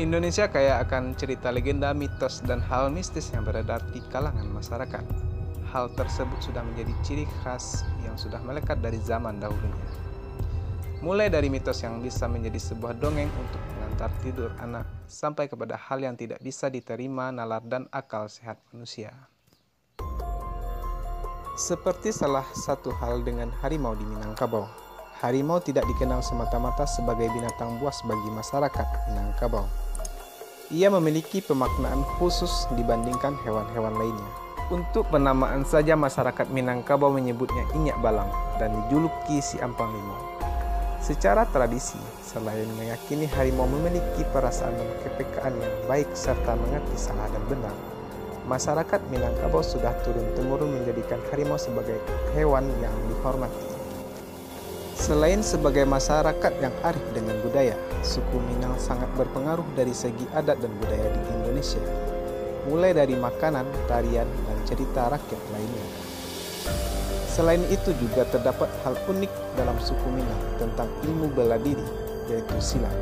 Indonesia kaya akan cerita legenda, mitos, dan hal mistis yang beredar di kalangan masyarakat. Hal tersebut sudah menjadi ciri khas yang sudah melekat dari zaman dahulunya. Mulai dari mitos yang bisa menjadi sebuah dongeng untuk mengantar tidur anak, sampai kepada hal yang tidak bisa diterima nalar dan akal sehat manusia. Seperti salah satu hal dengan harimau di Minangkabau. Harimau tidak dikenal semata-mata sebagai binatang buas bagi masyarakat Minangkabau. Ia memiliki pemaknaan khusus dibandingkan hewan-hewan lainnya. Untuk penamaan saja masyarakat Minangkabau menyebutnya Inyak Balang dan dijuluki Si Ampang Limau. Secara tradisi, selain meyakini harimau memiliki perasaan dan kepekaan yang baik serta mengerti salah dan benar, masyarakat Minangkabau sudah turun-temurun menjadikan harimau sebagai hewan yang dihormati. Selain sebagai masyarakat yang arif dengan budaya, suku Minang sangat berpengaruh dari segi adat dan budaya di Indonesia, mulai dari makanan, tarian, dan cerita rakyat lainnya. Selain itu juga terdapat hal unik dalam suku Minang tentang ilmu bela diri, yaitu silat.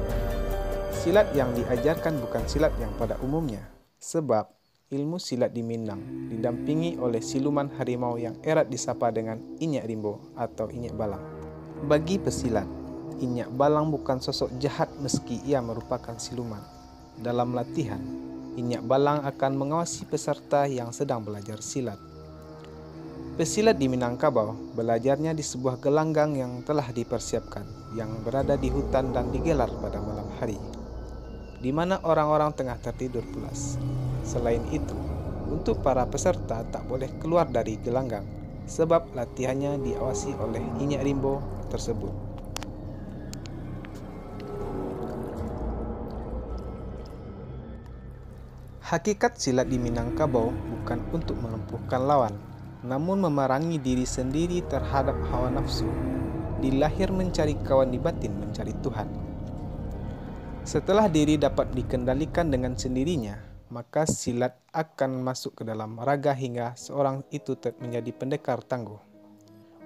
Silat yang diajarkan bukan silat yang pada umumnya, sebab ilmu silat di Minang didampingi oleh siluman harimau yang erat disapa dengan Inyak Rimbo atau Inyak Balang. Bagi pesilat, Inyak Balang bukan sosok jahat meski ia merupakan siluman. Dalam latihan, Inyak Balang akan mengawasi peserta yang sedang belajar silat. Pesilat di Minangkabau belajarnya di sebuah gelanggang yang telah dipersiapkan, yang berada di hutan dan digelar pada malam hari, di mana orang-orang tengah tertidur pulas. Selain itu, untuk para peserta tak boleh keluar dari gelanggang, sebab latihannya diawasi oleh Inyak Rimbo tersebut. Hakikat silat di Minangkabau bukan untuk melumpuhkan lawan, namun memerangi diri sendiri terhadap hawa nafsu. Dilahir mencari kawan, di batin mencari Tuhan. Setelah diri dapat dikendalikan dengan sendirinya, maka silat akan masuk ke dalam raga hingga seorang itu menjadi pendekar tangguh.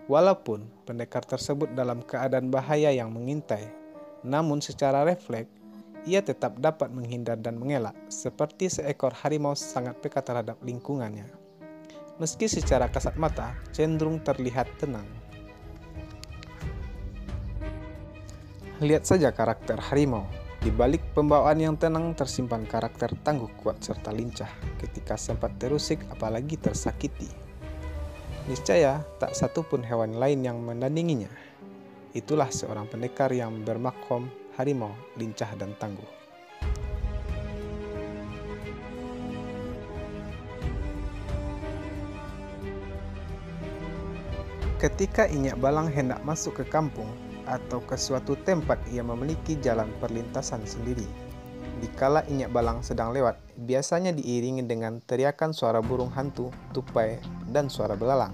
Walaupun pendekar tersebut dalam keadaan bahaya yang mengintai, namun secara refleks, ia tetap dapat menghindar dan mengelak, seperti seekor harimau sangat peka terhadap lingkungannya. Meski secara kasat mata cenderung terlihat tenang. Lihat saja karakter harimau. Di balik pembawaan yang tenang tersimpan karakter tangguh, kuat, serta lincah ketika sempat terusik apalagi tersakiti. Niscaya tak satu pun hewan lain yang menandinginya. Itulah seorang pendekar yang bermakom harimau, lincah dan tangguh. Ketika Inyak Balang hendak masuk ke kampung atau ke suatu tempat, ia memiliki jalan perlintasan sendiri. Dikala Inyak Balang sedang lewat, biasanya diiringi dengan teriakan suara burung hantu, tupai, dan suara belalang.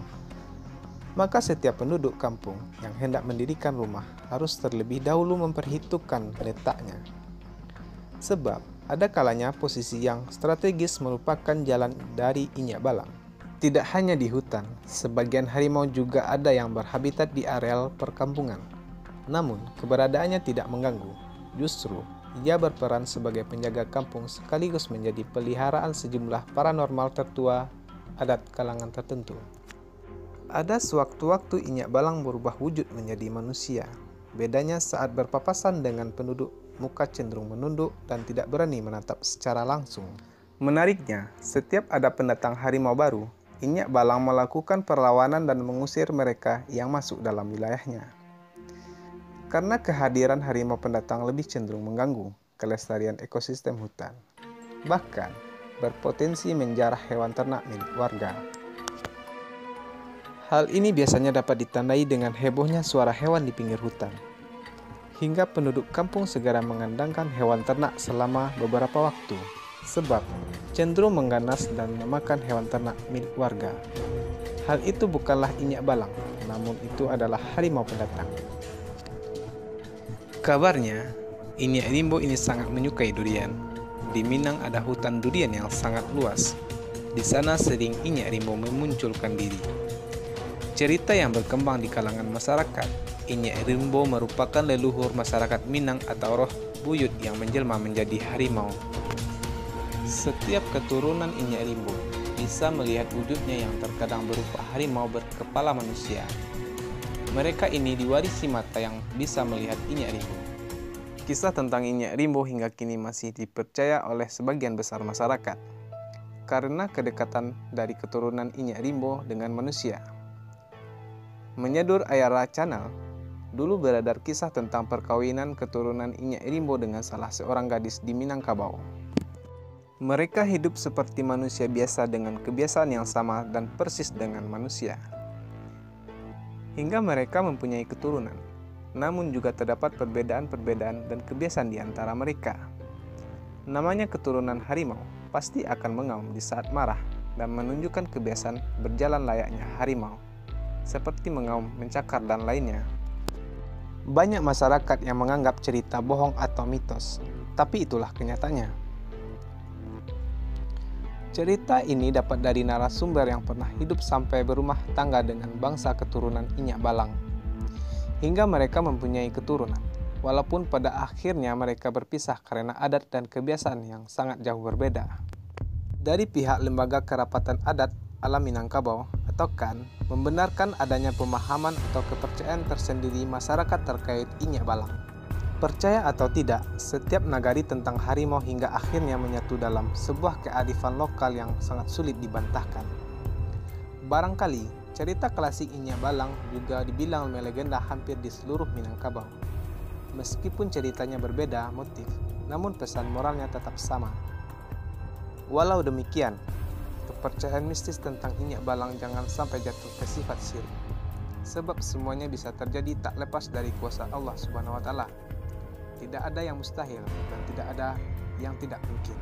Maka setiap penduduk kampung yang hendak mendirikan rumah harus terlebih dahulu memperhitungkan letaknya. Sebab ada kalanya posisi yang strategis merupakan jalan dari Inyak Balang. Tidak hanya di hutan, sebagian harimau juga ada yang berhabitat di areal perkampungan. Namun, keberadaannya tidak mengganggu. Justru, ia berperan sebagai penjaga kampung sekaligus menjadi peliharaan sejumlah paranormal tertua adat kalangan tertentu. Ada sewaktu-waktu Inyak Balang berubah wujud menjadi manusia. Bedanya saat berpapasan dengan penduduk, muka cenderung menunduk dan tidak berani menatap secara langsung. Menariknya, setiap ada pendatang harimau baru, Inyak Balang melakukan perlawanan dan mengusir mereka yang masuk dalam wilayahnya. Karena kehadiran harimau pendatang lebih cenderung mengganggu kelestarian ekosistem hutan, bahkan berpotensi menjarah hewan ternak milik warga. Hal ini biasanya dapat ditandai dengan hebohnya suara hewan di pinggir hutan, hingga penduduk kampung segera mengandangkan hewan ternak selama beberapa waktu, sebab cenderung mengganas dan memakan hewan ternak milik warga. Hal itu bukanlah Inyak Balang, namun itu adalah harimau pendatang. Kabarnya, Inyak Rimbo ini sangat menyukai durian. Di Minang ada hutan durian yang sangat luas. Di sana sering Inyak Rimbo memunculkan diri. Cerita yang berkembang di kalangan masyarakat, Inyak Rimbo merupakan leluhur masyarakat Minang atau roh buyut yang menjelma menjadi harimau. Setiap keturunan Inyek Rimbo bisa melihat wujudnya yang terkadang berupa harimau berkepala manusia. Mereka ini diwarisi mata yang bisa melihat Inyek Rimbo. Kisah tentang Inyek Rimbo hingga kini masih dipercaya oleh sebagian besar masyarakat karena kedekatan dari keturunan Inyek Rimbo dengan manusia. Menyedur Ayara Channel, dulu beredar kisah tentang perkawinan keturunan Inyek Rimbo dengan salah seorang gadis di Minangkabau. Mereka hidup seperti manusia biasa dengan kebiasaan yang sama dan persis dengan manusia. Hingga mereka mempunyai keturunan, namun juga terdapat perbedaan-perbedaan dan kebiasaan di antara mereka. Namanya keturunan harimau pasti akan mengaum di saat marah dan menunjukkan kebiasaan berjalan layaknya harimau, seperti mengaum, mencakar, dan lainnya. Banyak masyarakat yang menganggap cerita bohong atau mitos, tapi itulah kenyataannya. Cerita ini dapat dari narasumber yang pernah hidup sampai berumah tangga dengan bangsa keturunan Inyek Balang, hingga mereka mempunyai keturunan, walaupun pada akhirnya mereka berpisah karena adat dan kebiasaan yang sangat jauh berbeda. Dari pihak Lembaga Kerapatan Adat Alam Minangkabau atau KAN membenarkan adanya pemahaman atau kepercayaan tersendiri masyarakat terkait Inyek Balang. Percaya atau tidak, setiap nagari tentang harimau hingga akhirnya menyatu dalam sebuah kearifan lokal yang sangat sulit dibantahkan. Barangkali, cerita klasik Inyek Balang juga dibilang melegenda hampir di seluruh Minangkabau. Meskipun ceritanya berbeda motif, namun pesan moralnya tetap sama. Walau demikian, kepercayaan mistis tentang Inyek Balang jangan sampai jatuh ke sifat syirik. Sebab semuanya bisa terjadi tak lepas dari kuasa Allah Subhanahu wa Ta'ala. Tidak ada yang mustahil dan tidak ada yang tidak mungkin.